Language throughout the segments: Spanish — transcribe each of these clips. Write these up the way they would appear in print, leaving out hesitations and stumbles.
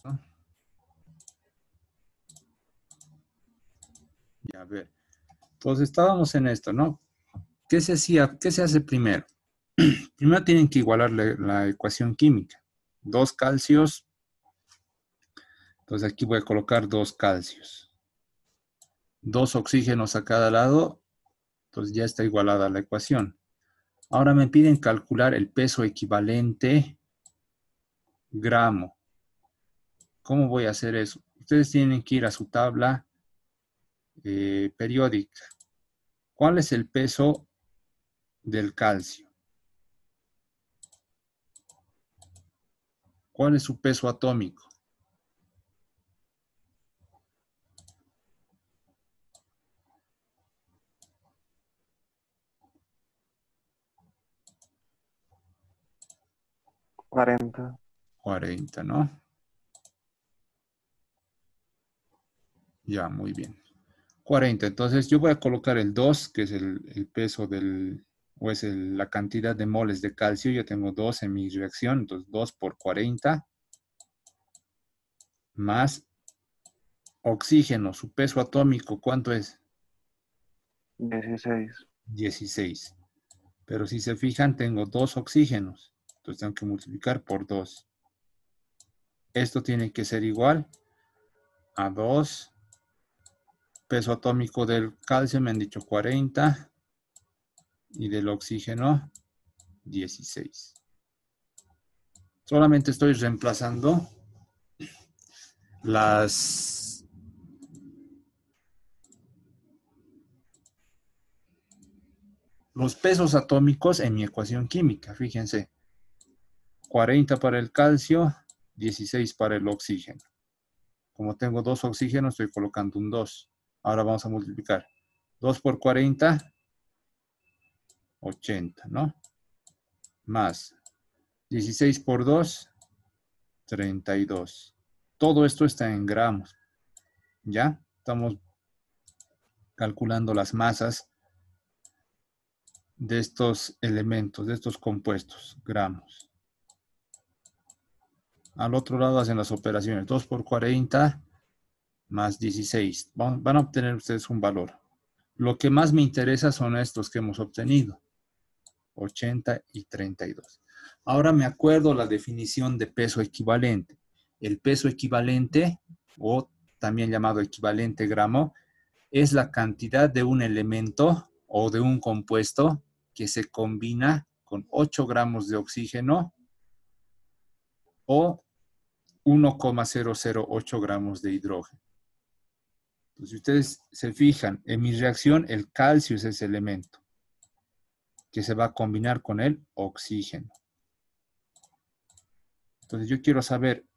¿no? Ya, a ver. Entonces estábamos en esto, ¿no? ¿Qué se hacía? ¿Qué se hace primero? Primero tienen que igualar la ecuación química. 2 calcios. Entonces aquí voy a colocar 2 calcios. 2 oxígenos a cada lado. Entonces ya está igualada la ecuación. Ahora me piden calcular el peso equivalente gramo. ¿Cómo voy a hacer eso? Ustedes tienen que ir a su tabla periódica. ¿Cuál es el peso del calcio? ¿Cuál es su peso atómico? Cuarenta. 40, ¿no? Ya, muy bien. 40. Entonces yo voy a colocar el 2, que es el peso o es la cantidad de moles de calcio. Yo tengo 2 en mi reacción, entonces 2 por 40 más oxígeno, su peso atómico, ¿cuánto es? 16. 16. Pero si se fijan, tengo 2 oxígenos, entonces tengo que multiplicar por 2. Esto tiene que ser igual a 2. Peso atómico del calcio me han dicho 40 y del oxígeno 16. Solamente estoy reemplazando los pesos atómicos en mi ecuación química. Fíjense, 40 para el calcio, 16 para el oxígeno. Como tengo 2 oxígenos, estoy colocando un 2. Ahora vamos a multiplicar. 2 por 40, 80, ¿no? Más 16 por 2, 32. Todo esto está en gramos. ¿Ya? Estamos calculando las masas de estos elementos, de estos compuestos, gramos. Al otro lado hacen las operaciones. 2 por 40 más 16. Van a obtener ustedes un valor. Lo que más me interesa son estos que hemos obtenido. 80 y 32. Ahora me acuerdo la definición de peso equivalente. El peso equivalente, o también llamado equivalente gramo, es la cantidad de un elemento o de un compuesto que se combina con 8 gramos de oxígeno o 1,008 gramos de hidrógeno. Entonces, si ustedes se fijan, en mi reacción el calcio es ese elemento que se va a combinar con el oxígeno. Entonces yo quiero saber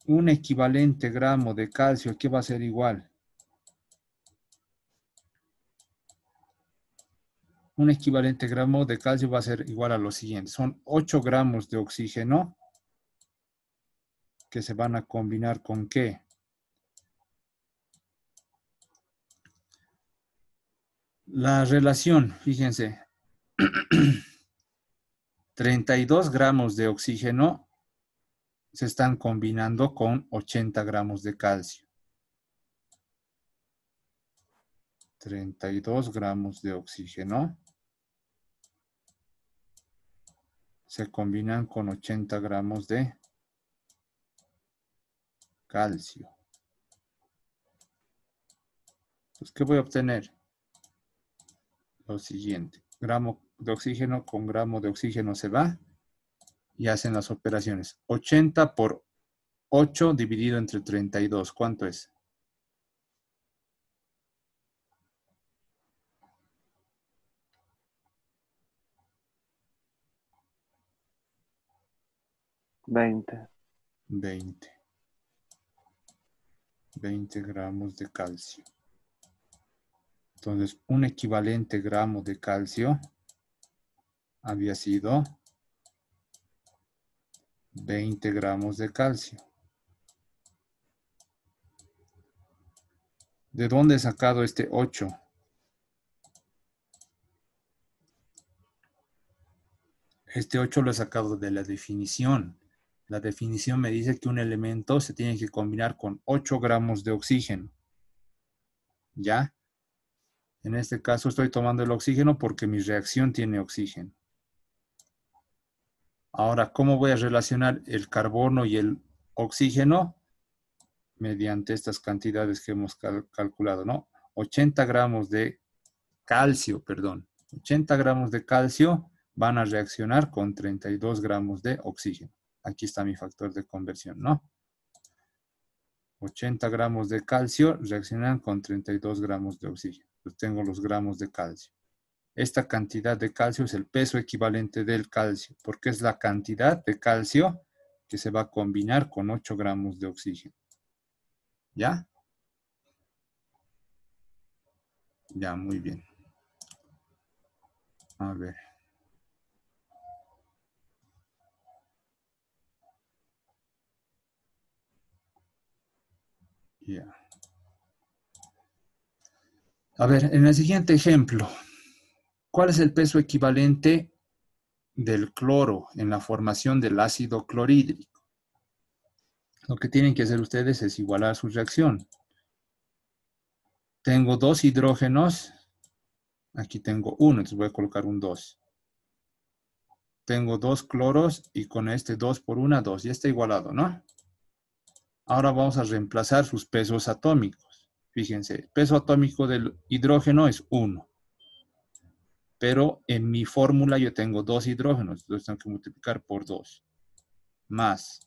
un equivalente gramo de calcio, ¿qué va a ser igual? Un equivalente gramo de calcio va a ser igual a lo siguiente. Son 8 gramos de oxígeno que se van a combinar con ¿qué? La relación, fíjense, 32 gramos de oxígeno se están combinando con 80 gramos de calcio. 32 gramos de oxígeno se combinan con 80 gramos de calcio. Entonces, ¿qué voy a obtener? Lo siguiente. Gramo de oxígeno con gramo de oxígeno se va y hacen las operaciones. 80 por 8 dividido entre 32. ¿Cuánto es? 20. 20. 20 gramos de calcio. Entonces, un equivalente gramo de calcio había sido 20 gramos de calcio. ¿De dónde he sacado este 8? Este 8 lo he sacado de la definición. La definición me dice que un elemento se tiene que combinar con 8 gramos de oxígeno. ¿Ya? En este caso estoy tomando el oxígeno porque mi reacción tiene oxígeno. Ahora, ¿cómo voy a relacionar el carbono y el oxígeno? Mediante estas cantidades que hemos calculado, ¿no? 80 gramos de calcio, perdón. 80 gramos de calcio van a reaccionar con 32 gramos de oxígeno. Aquí está mi factor de conversión, ¿no? 80 gramos de calcio reaccionan con 32 gramos de oxígeno. Pues tengo los gramos de calcio. Esta cantidad de calcio es el peso equivalente del calcio, porque es la cantidad de calcio que se va a combinar con 8 gramos de oxígeno. ¿Ya? Ya, muy bien. A ver. Ya. A ver, en el siguiente ejemplo, ¿cuál es el peso equivalente del cloro en la formación del ácido clorhídrico? Lo que tienen que hacer ustedes es igualar su reacción. Tengo 2 hidrógenos. Aquí tengo 1, entonces voy a colocar un 2. Tengo 2 cloros y con este 2 por 1, 2. Ya está igualado, ¿no? Ahora vamos a reemplazar sus pesos atómicos. Fíjense, el peso atómico del hidrógeno es 1. Pero en mi fórmula yo tengo 2 hidrógenos, entonces tengo que multiplicar por 2. Más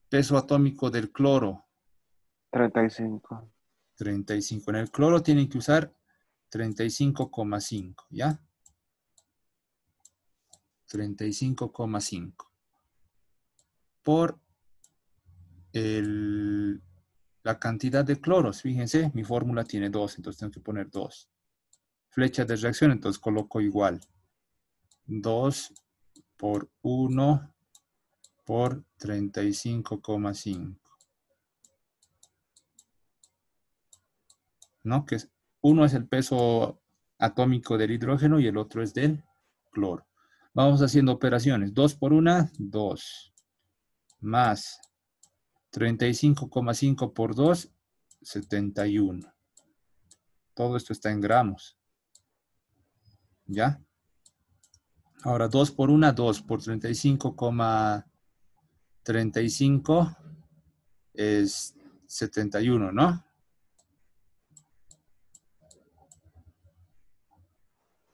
peso atómico del cloro, 35. 35. En el cloro tienen que usar 35,5, ¿ya? 35,5. Por la cantidad de cloros. Fíjense, mi fórmula tiene 2, entonces tengo que poner 2. Flecha de reacción, entonces coloco igual. 2 por 1 por 35,5. ¿No? Que uno es el peso atómico del hidrógeno y el otro es del cloro. Vamos haciendo operaciones. 2 por 1, 2. Más 35,5 por 2, 71. Todo esto está en gramos. ¿Ya? Ahora 2 por 1, 2 por 35,35 es 71, ¿no?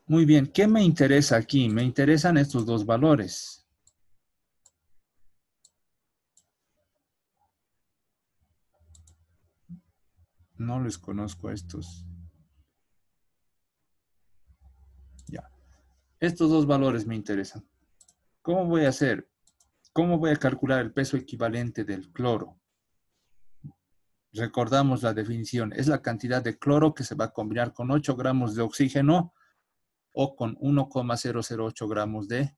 Muy bien, ¿qué me interesa aquí? Me interesan estos dos valores. No les conozco a estos. Ya. Estos dos valores me interesan. ¿Cómo voy a hacer? ¿Cómo voy a calcular el peso equivalente del cloro? Recordamos la definición. Es la cantidad de cloro que se va a combinar con 8 gramos de oxígeno o con 1,008 gramos de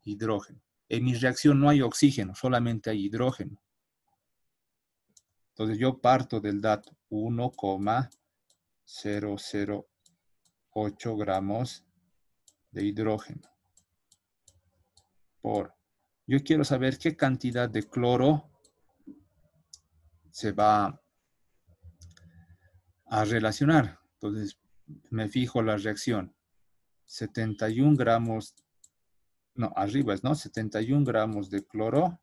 hidrógeno. En mi reacción no hay oxígeno, solamente hay hidrógeno. Entonces yo parto del dato 1,008 gramos de hidrógeno por... Yo quiero saber qué cantidad de cloro se va a relacionar. Entonces me fijo la reacción. 71 gramos, no, arriba es, ¿no? 71 gramos de cloro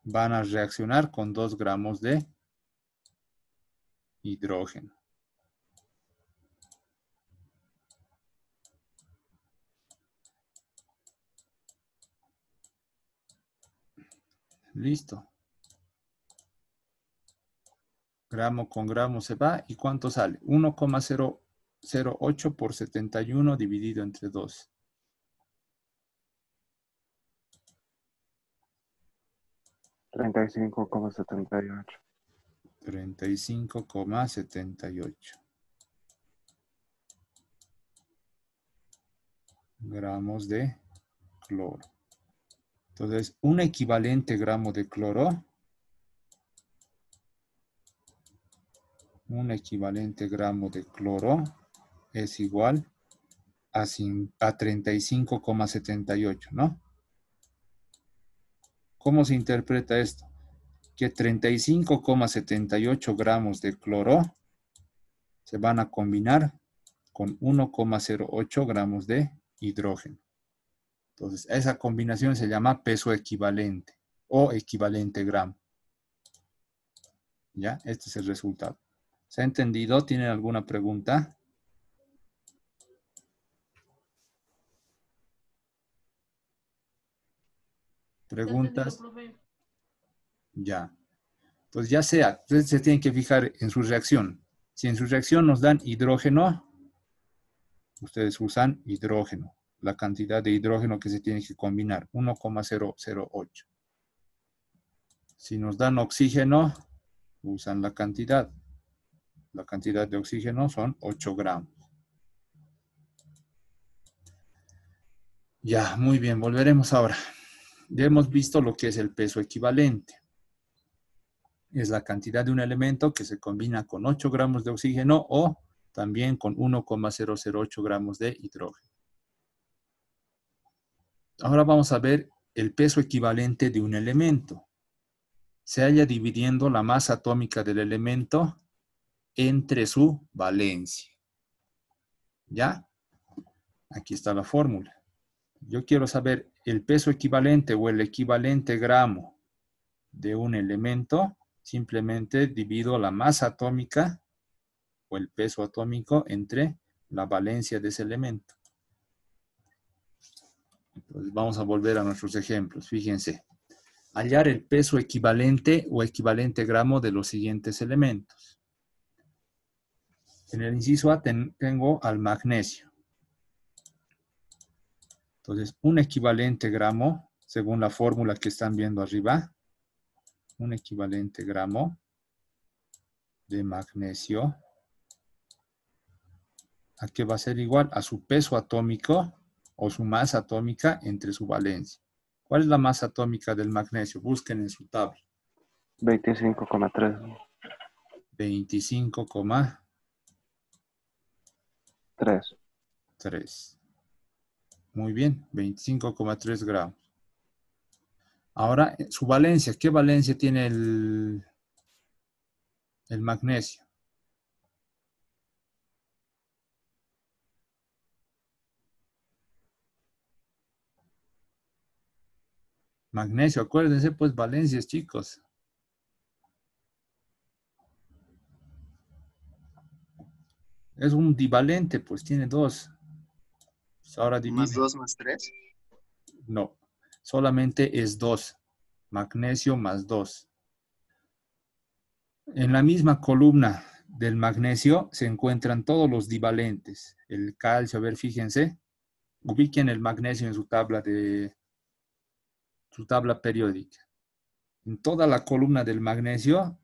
van a reaccionar con 2 gramos de hidrógeno. Listo. Gramo con gramo se va. ¿Y cuánto sale? 1,008 por 71 dividido entre 2. 35,78. 35,78 gramos de cloro. Entonces, un equivalente gramo de cloro, es igual a 35,78, ¿no? ¿Cómo se interpreta esto? Que 35,78 gramos de cloro se van a combinar con 1,08 gramos de hidrógeno. Entonces, esa combinación se llama peso equivalente o equivalente gramo. ¿Ya? Este es el resultado. ¿Se ha entendido? ¿Tienen alguna pregunta? ¿Preguntas? Ya. Entonces, ya sea, ustedes se tienen que fijar en su reacción. Si en su reacción nos dan hidrógeno, ustedes usan hidrógeno. La cantidad de hidrógeno que se tiene que combinar, 1,008. Si nos dan oxígeno, usan la cantidad. La cantidad de oxígeno son 8 gramos. Ya, muy bien, volveremos ahora. Ya hemos visto lo que es el peso equivalente. Es la cantidad de un elemento que se combina con 8 gramos de oxígeno o también con 1,008 gramos de hidrógeno. Ahora vamos a ver el peso equivalente de un elemento. Se halla dividiendo la masa atómica del elemento entre su valencia. ¿Ya? Aquí está la fórmula. Yo quiero saber el peso equivalente o el equivalente gramo de un elemento. Simplemente divido la masa atómica o el peso atómico entre la valencia de ese elemento. Entonces vamos a volver a nuestros ejemplos. Fíjense. Hallar el peso equivalente o equivalente gramo de los siguientes elementos. En el inciso A tengo al magnesio. Entonces, un equivalente gramo, según la fórmula que están viendo arriba, un equivalente gramo de magnesio, ¿a qué va a ser igual? A su peso atómico o su masa atómica entre su valencia. ¿Cuál es la masa atómica del magnesio? Busquen en su tabla. 25,3. 25,3. Muy bien, 25,3 gramos. Ahora, su valencia. ¿Qué valencia tiene el magnesio? Magnesio, acuérdense, pues, valencias, chicos. Es un divalente, pues, tiene dos. Pues ahora divide. ¿Más 2 más 3? No, solamente es 2. Magnesio más 2. En la misma columna del magnesio se encuentran todos los divalentes. El calcio, a ver, fíjense. Ubiquen el magnesio en su tabla periódica. En toda la columna del magnesio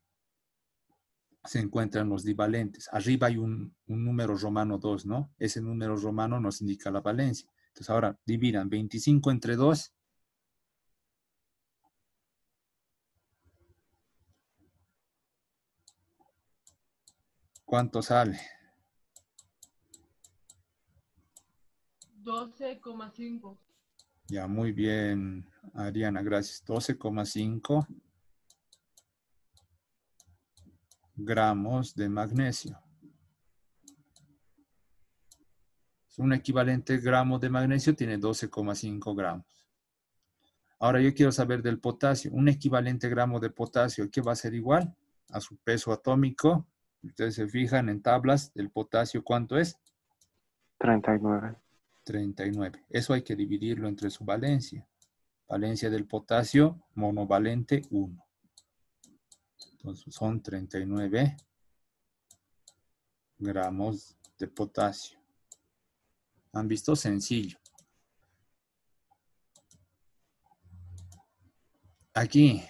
se encuentran los divalentes. Arriba hay un número romano 2, ¿no? Ese número romano nos indica la valencia. Entonces ahora dividan 25 entre 2. ¿Cuánto sale? 12,5. Ya, muy bien, Ariana, gracias. 12,5 gramos de magnesio. Un equivalente gramo de magnesio tiene 12,5 gramos. Ahora yo quiero saber del potasio. Un equivalente gramo de potasio, ¿qué va a ser igual? A su peso atómico. Ustedes se fijan en tablas del potasio, ¿cuánto es? 39. 39. Eso hay que dividirlo entre su valencia. Valencia del potasio, monovalente 1. Entonces son 39 gramos de potasio. ¿Han visto? Sencillo. Aquí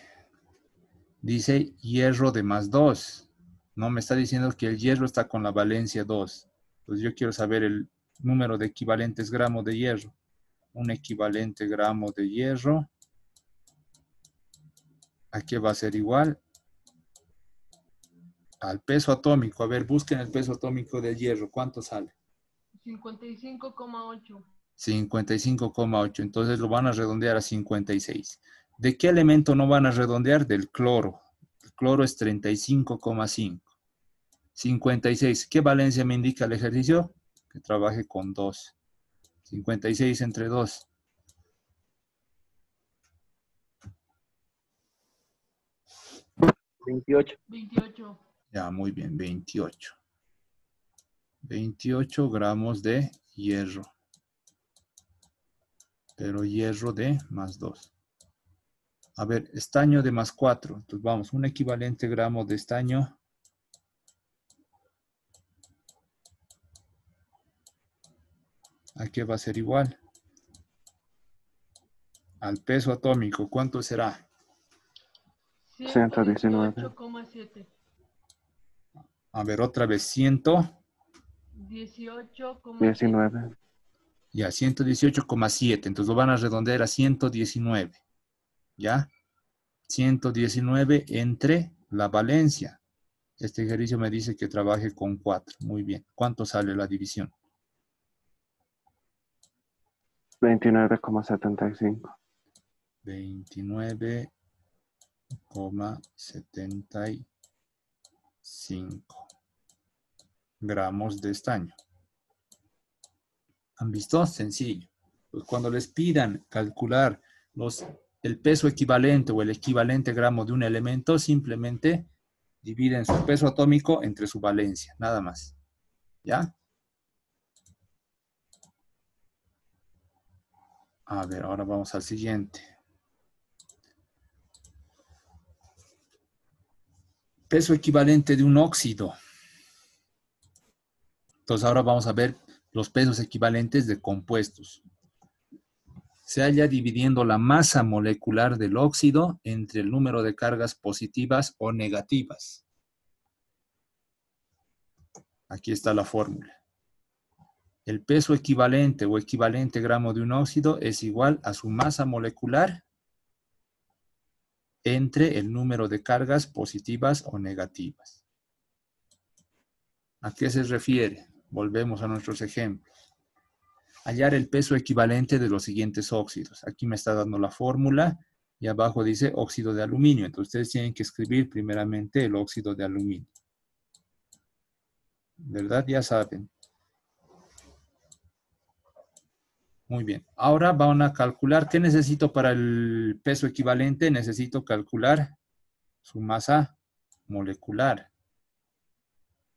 dice hierro de más 2. No me está diciendo que el hierro está con la valencia 2. Entonces yo quiero saber el número de equivalentes gramos de hierro. Un equivalente gramo de hierro. ¿A qué va a ser igual? Al peso atómico. A ver, busquen el peso atómico del hierro. ¿Cuánto sale? 55,8. 55,8. Entonces lo van a redondear a 56. ¿De qué elemento no van a redondear? Del cloro. El cloro es 35,5. 56. ¿Qué valencia me indica el ejercicio? Que trabaje con 2. 56 entre 2. 28. 28. Ya, muy bien, 28. 28 gramos de hierro. Pero hierro de más 2. A ver, estaño de más 4. Entonces vamos, un equivalente gramo de estaño. ¿A qué va a ser igual? Al peso atómico. ¿Cuánto será? 119. 118,7. A ver, otra vez, 18,7. 19. Ya, 118,7. Entonces lo van a redondear a 119. ¿Ya? 119 entre la valencia. Este ejercicio me dice que trabaje con 4. Muy bien. ¿Cuánto sale la división? 29,75. 29,75 gramos de estaño. ¿Han visto? Sencillo. Pues cuando les pidan calcular el peso equivalente o el equivalente gramo de un elemento, simplemente dividen su peso atómico entre su valencia, nada más. ¿Ya? A ver, ahora vamos al siguiente. Peso equivalente de un óxido. Entonces ahora vamos a ver los pesos equivalentes de compuestos. Se halla dividiendo la masa molecular del óxido entre el número de cargas positivas o negativas. Aquí está la fórmula. El peso equivalente o equivalente gramo de un óxido es igual a su masa molecular entre el número de cargas positivas o negativas. ¿A qué se refiere? Volvemos a nuestros ejemplos. Hallar el peso equivalente de los siguientes óxidos. Aquí me está dando la fórmula y abajo dice óxido de aluminio. Entonces ustedes tienen que escribir primeramente el óxido de aluminio. ¿Verdad? Ya saben. Muy bien. Ahora van a calcular. ¿Qué necesito para el peso equivalente? Necesito calcular su masa molecular.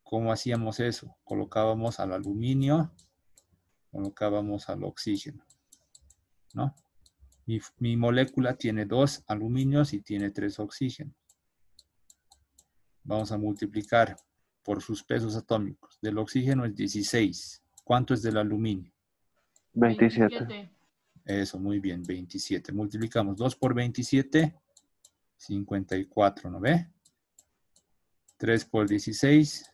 ¿Cómo hacíamos eso? Colocábamos al aluminio, colocábamos al oxígeno, ¿no? Mi molécula tiene 2 aluminios y tiene 3 oxígenos. Vamos a multiplicar por sus pesos atómicos. Del oxígeno es 16. ¿Cuánto es del aluminio? 27. Eso, muy bien, 27. Multiplicamos 2 por 27, 54, ¿no ve? 3 por 16,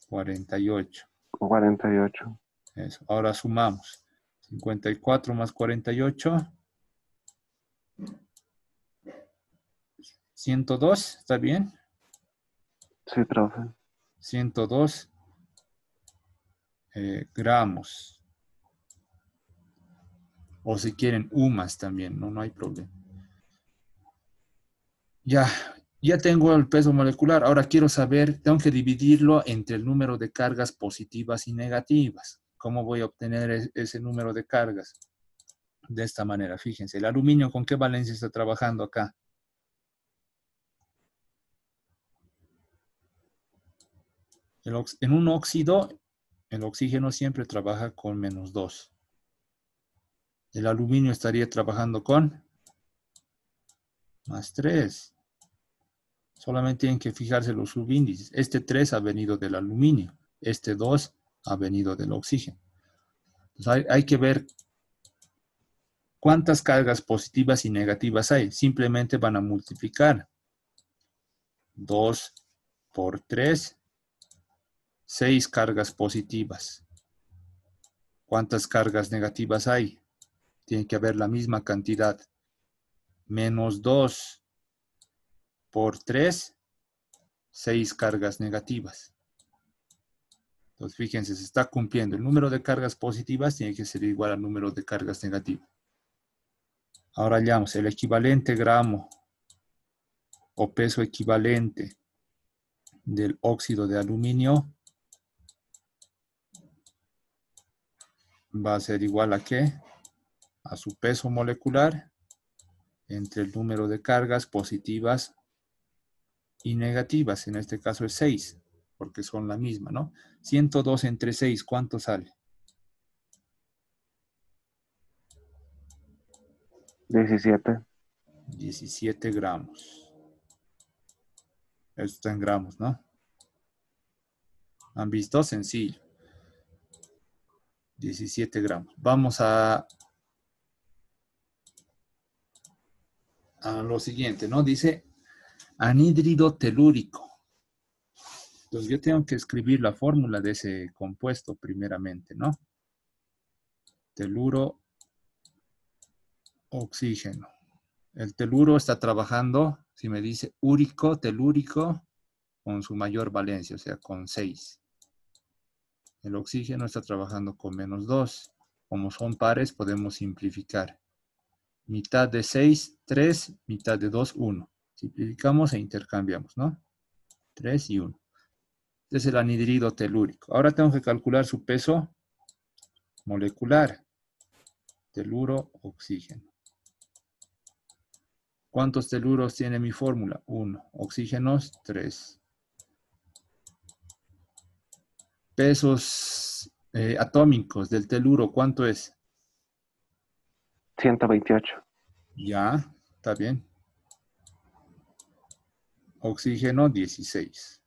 48. 48. Eso, ahora sumamos. 54 más 48. 102, ¿está bien? Sí, profe. 102 gramos. O si quieren, UMAS también, no hay problema. Ya tengo el peso molecular. Ahora quiero saber, tengo que dividirlo entre el número de cargas positivas y negativas. ¿Cómo voy a obtener ese número de cargas? De esta manera, fíjense. El aluminio, ¿con qué valencia está trabajando acá? En un óxido, el oxígeno siempre trabaja con -2. El aluminio estaría trabajando con +3. Solamente tienen que fijarse los subíndices. Este 3 ha venido del aluminio. Este 2 ha venido del oxígeno. Entonces hay que ver cuántas cargas positivas y negativas hay. Simplemente van a multiplicar. 2 por 3, 6 cargas positivas. ¿Cuántas cargas negativas hay? Tiene que haber la misma cantidad. -2 por 3, 6 cargas negativas. Entonces, fíjense, se está cumpliendo. El número de cargas positivas tiene que ser igual al número de cargas negativas. Ahora hallamos el equivalente gramo o peso equivalente del óxido de aluminio va a ser igual a ¿qué? A su peso molecular entre el número de cargas positivas y negativas. En este caso es 6, porque son la misma, ¿no? 102 entre 6, ¿cuánto sale? 17. 17 gramos. Esto está en gramos, ¿no? ¿Han visto? Sencillo. 17 gramos. Vamos a lo siguiente, ¿no? Dice anhídrido telúrico. Entonces yo tengo que escribir la fórmula de ese compuesto primeramente, ¿no? Teluro, oxígeno. El teluro está trabajando, si me dice úrico, telúrico, con su mayor valencia, o sea, con 6. El oxígeno está trabajando con -2. Como son pares, podemos simplificar. Mitad de 6, 3, mitad de 2, 1. Simplificamos e intercambiamos, ¿no? 3 y 1. Este es el anhídrido telúrico. Ahora tengo que calcular su peso molecular. Teluro, oxígeno. ¿Cuántos teluros tiene mi fórmula? 1. Oxígenos, 3. Pesos atómicos del teluro, ¿cuánto es? 128. Ya, está bien. Oxígeno, 16.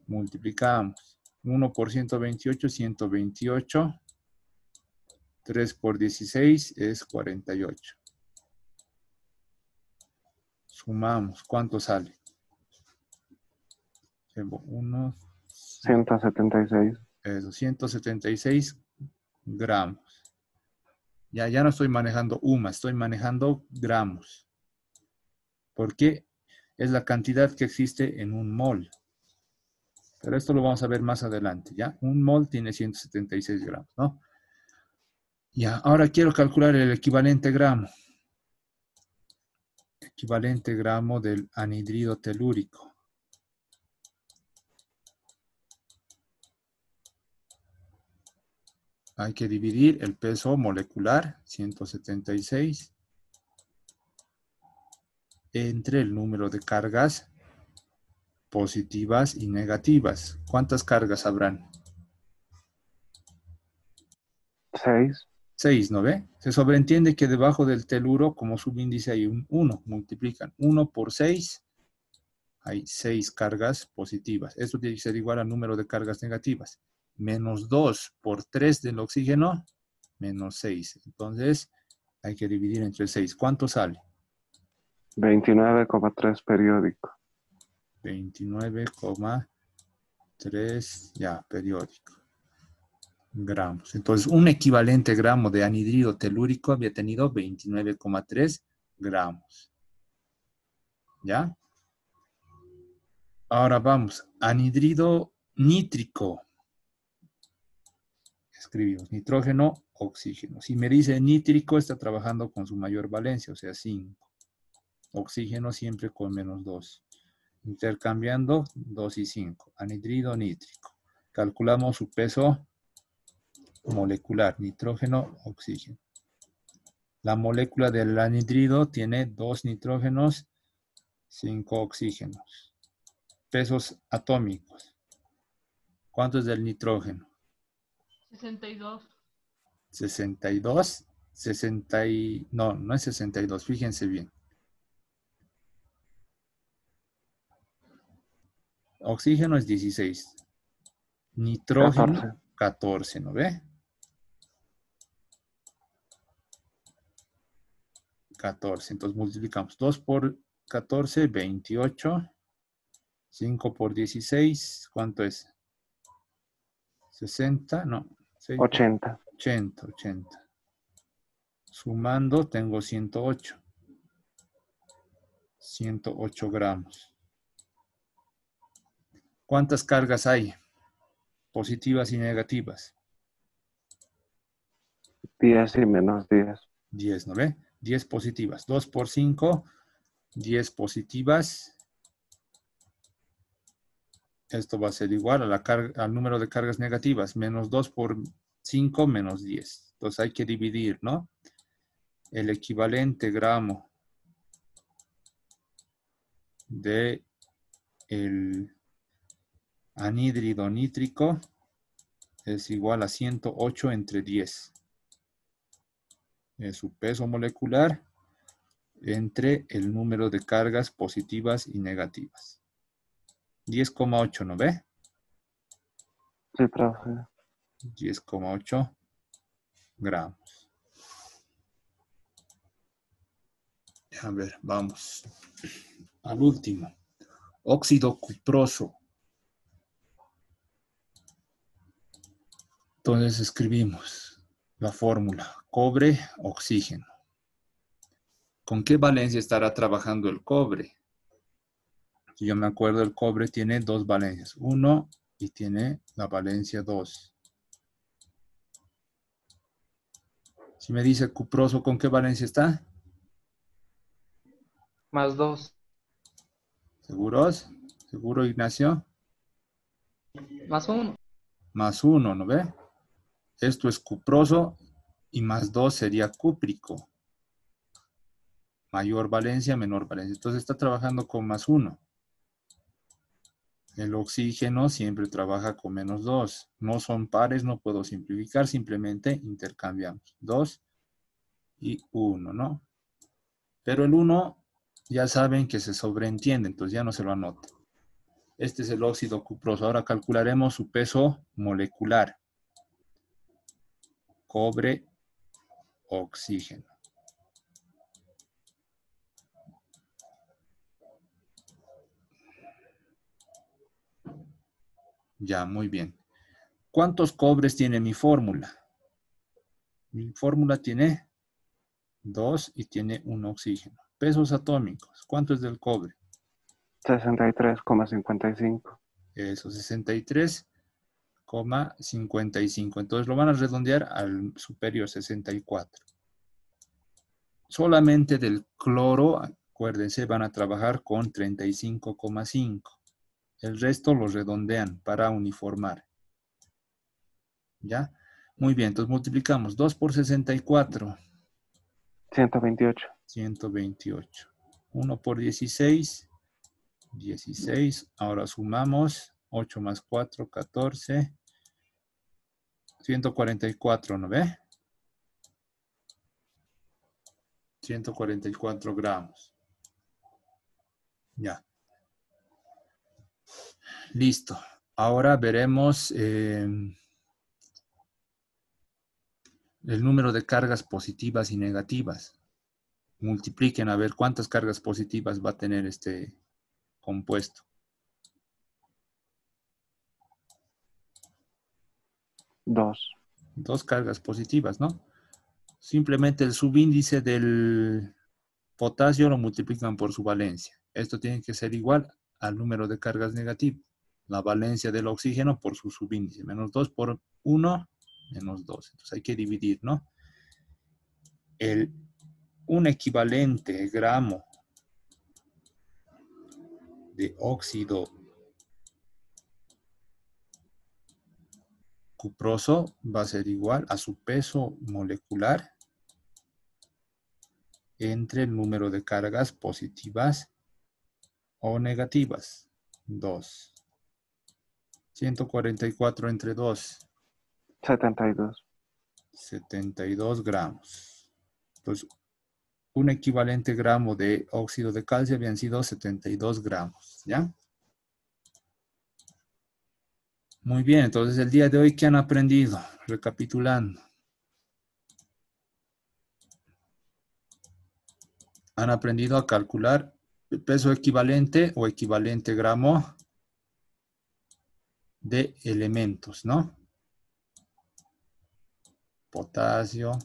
Multiplicamos. 1 por 128, 128. 3 por 16 es 48. Sumamos. ¿Cuánto sale? 1, 176. 176 gramos. Ya no estoy manejando UMA, estoy manejando gramos. Porque es la cantidad que existe en un mol. Pero esto lo vamos a ver más adelante, ¿ya? Un mol tiene 176 gramos, ¿no? Ya, ahora quiero calcular el equivalente gramo. Equivalente gramo del anhídrido telúrico. Hay que dividir el peso molecular, 176, entre el número de cargas positivas y negativas. ¿Cuántas cargas habrán? 6. 6, ¿no ve? Se sobreentiende que debajo del teluro, como subíndice, hay un 1. Multiplican 1 por 6, hay 6 cargas positivas. Esto tiene que ser igual al número de cargas negativas. Menos 2 por 3 del oxígeno, menos 6. Entonces, hay que dividir entre 6. ¿Cuánto sale? 29,3 periódico. 29,3, ya, periódico. Gramos. Entonces, un equivalente gramo de anhídrido telúrico había tenido 29,3 gramos. ¿Ya? Ahora vamos. Anhídrido nítrico. Escribimos nitrógeno, oxígeno. Si me dice nítrico, está trabajando con su mayor valencia, o sea, 5. Oxígeno siempre con -2. Intercambiando 2 y 5. Anhídrido nítrico. Calculamos su peso molecular, nitrógeno, oxígeno. La molécula del anhídrido tiene 2 nitrógenos, 5 oxígenos. Pesos atómicos. ¿Cuánto es del nitrógeno? 62. 62. No, no es 62, fíjense bien. Oxígeno es 16. Nitrógeno, 14, ¿no ve? 14. Entonces multiplicamos 2 por 14, 28. 5 por 16, ¿cuánto es? 60, no. 80. 80. Sumando tengo 108. 108 gramos. ¿Cuántas cargas hay? Positivas y negativas. 10 y -10. 10, ¿no ve? 10 positivas. 2 por 5, 10 positivas. Esto va a ser igual a al número de cargas negativas. Menos 2 por 5 menos 10. Entonces hay que dividir, ¿no? El equivalente gramo de el anhídrido nítrico es igual a 108 entre 10. Es su peso molecular entre el número de cargas positivas y negativas. 10,8, ¿no ve? Sí, profe. 10,8 gramos. A ver, vamos al último. Óxido cuproso. Entonces escribimos la fórmula. Cobre, oxígeno. ¿Con qué valencia estará trabajando el cobre? Si yo me acuerdo, el cobre tiene dos valencias. 1 y tiene la valencia 2. Si me dice cuproso, ¿con qué valencia está? +2. ¿Seguros? ¿Seguro, Ignacio? +1. +1, ¿no ve? Esto es cuproso y +2 sería cúprico. Mayor valencia, menor valencia. Entonces está trabajando con +1. El oxígeno siempre trabaja con -2. No son pares, no puedo simplificar, simplemente intercambiamos. 2 y 1, ¿no? Pero el 1 ya saben que se sobreentiende, entonces ya no se lo anoto. Este es el óxido cuproso. Ahora calcularemos su peso molecular. Cobre, oxígeno. Ya, muy bien. ¿Cuántos cobres tiene mi fórmula? Mi fórmula tiene 2 y tiene un oxígeno. Pesos atómicos. ¿Cuánto es del cobre? 63,55. Eso, 63,55. Entonces lo van a redondear al superior, 64. Solamente del cloro, acuérdense, van a trabajar con 35,5. El resto lo redondean para uniformar. ¿Ya? Muy bien, entonces multiplicamos 2 por 64. 128. 128. 1 por 16. 16. Ahora sumamos 8 más 4, 14. 144, ¿no ve? 144 gramos. Ya. Listo. Ahora veremos el número de cargas positivas y negativas. Multipliquen a ver cuántas cargas positivas va a tener este compuesto. 2. 2 cargas positivas, ¿no? Simplemente el subíndice del potasio lo multiplican por su valencia. Esto tiene que ser igual al número de cargas negativas. La valencia del oxígeno por su subíndice. -2 por 1, -2. Entonces hay que dividir, ¿no? Un equivalente gramo de óxido cuproso va a ser igual a su peso molecular entre el número de cargas positivas o negativas. 2. 144 entre 2. 72. 72 gramos. Entonces, un equivalente gramo de óxido de calcio habían sido 72 gramos. ¿Ya? Muy bien, entonces el día de hoy, ¿qué han aprendido? Recapitulando. Han aprendido a calcular el peso equivalente o equivalente gramo de elementos, ¿no? Potasio,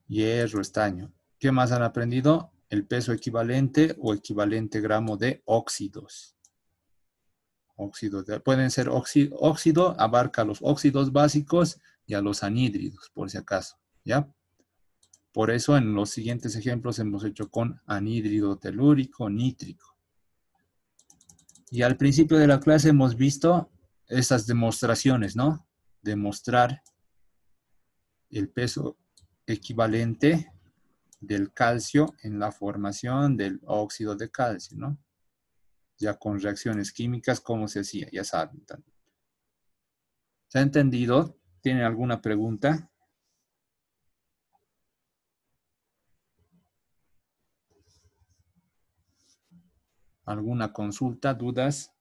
hierro, estaño. ¿Qué más han aprendido? El peso equivalente o equivalente gramo de óxidos. Pueden ser óxido, abarca los óxidos básicos y a los anhídridos, por si acaso, ¿ya? Por eso en los siguientes ejemplos hemos hecho con anhídrido telúrico, nítrico. Y al principio de la clase hemos visto estas demostraciones, ¿no? Demostrar el peso equivalente del calcio en la formación del óxido de calcio, ¿no? Ya con reacciones químicas, ¿cómo se hacía? Ya saben. ¿Se ha entendido? ¿Tienen alguna pregunta? ¿Alguna consulta, dudas?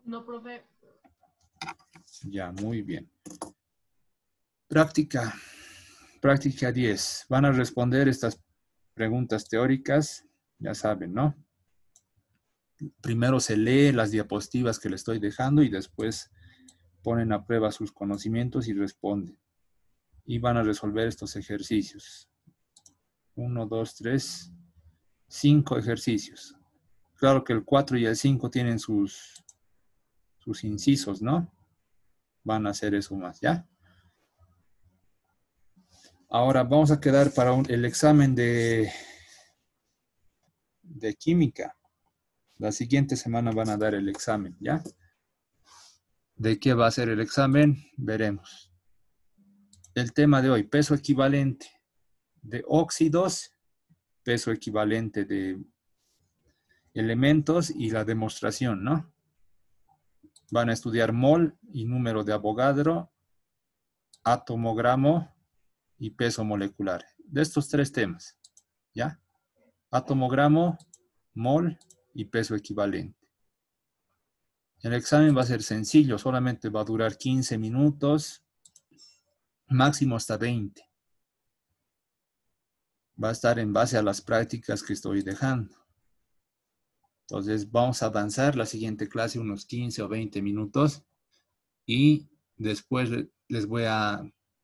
No, profe. Ya, muy bien. Práctica. Práctica 10. Van a responder estas preguntas teóricas, ya saben, ¿no? Primero se lee las diapositivas que le estoy dejando y después ponen a prueba sus conocimientos y responden. Y van a resolver estos ejercicios. 1, 2, 3, 5 ejercicios. Claro que el 4 y el 5 tienen sus incisos, ¿no? Van a hacer eso más, ¿ya? Ahora vamos a quedar para el examen de química. La siguiente semana van a dar el examen, ¿ya? ¿De qué va a ser el examen? Veremos. El tema de hoy, peso equivalente de óxidos, peso equivalente de elementos y la demostración, ¿no? Van a estudiar mol y número de Avogadro, atomogramo y peso molecular. De estos tres temas, ¿ya? Atomogramo, mol y peso equivalente. El examen va a ser sencillo, solamente va a durar 15 minutos, máximo hasta 20. Va a estar en base a las prácticas que estoy dejando. Entonces vamos a avanzar la siguiente clase unos 15 o 20 minutos y después les voy a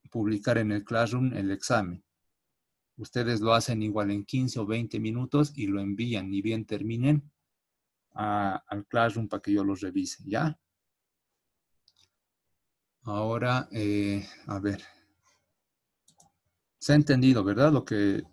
publicar en el Classroom el examen. Ustedes lo hacen igual en 15 o 20 minutos y lo envían, ni bien terminen, al Classroom para que yo los revise, ¿ya? Ahora, a ver. Se ha entendido, ¿verdad? Lo que